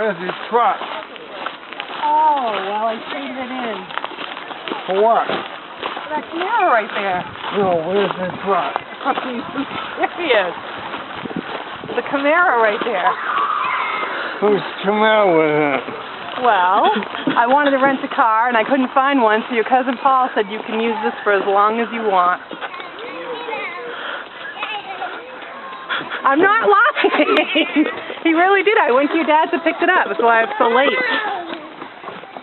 Where's his truck? Oh, well, I traded it in. For what? That Camaro right there. No, where's his truck? Are you serious? The Camaro right there. Whose Camaro was it? Well, I wanted to rent a car, and I couldn't find one, so your cousin Paul said you can use this for as long as you want. I'm not lying. He really did. I went to your dad's and picked it up. That's why I'm so late.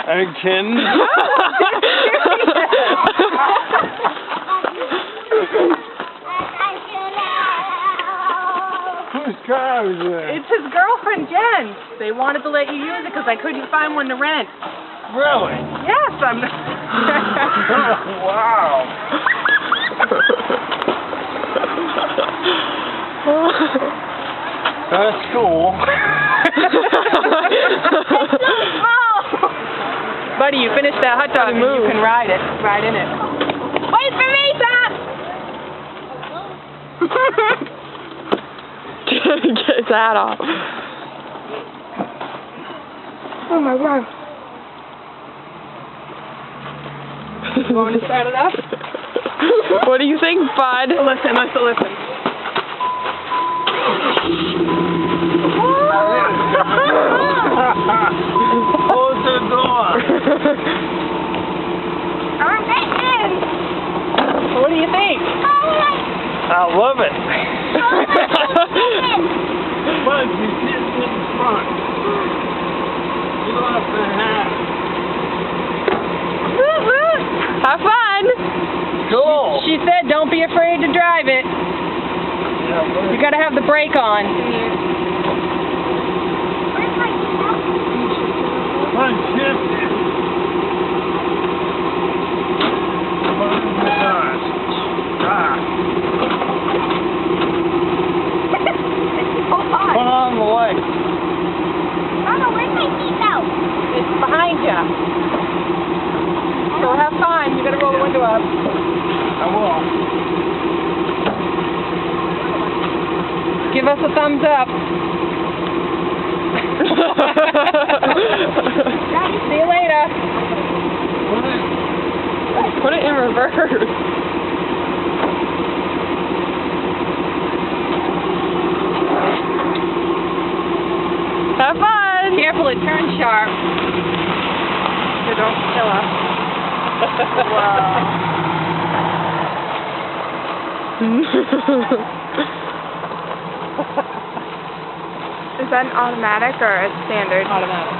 Are you kidding? Whose car is it? It's his girlfriend, Jen. They wanted to let you use it because I couldn't find one to rent. Really? Yes, I'm... Wow. That's cool. Buddy, you finished that hot dog and you can ride it. Ride in it. Wait for me, Pat! Get his hat off. Oh my God. You want me to start it up? What do you think, bud? Listen. Close the door. I'm in. What do you think? I love it. Bud, you sit in the front. You off the hat. Have fun. Cool. She said don't be afraid to drive it. You gotta have the brake on. Unshift it. Put it in the car. Put on the light. Mama, where's my seatbelt? It's behind you. So have fun. You gotta roll the window up. I will. Give us a thumbs up. See you later. Put it in reverse. Have fun. Careful, it turns sharp. So don't kill us. Is that an automatic or a standard? Automatic.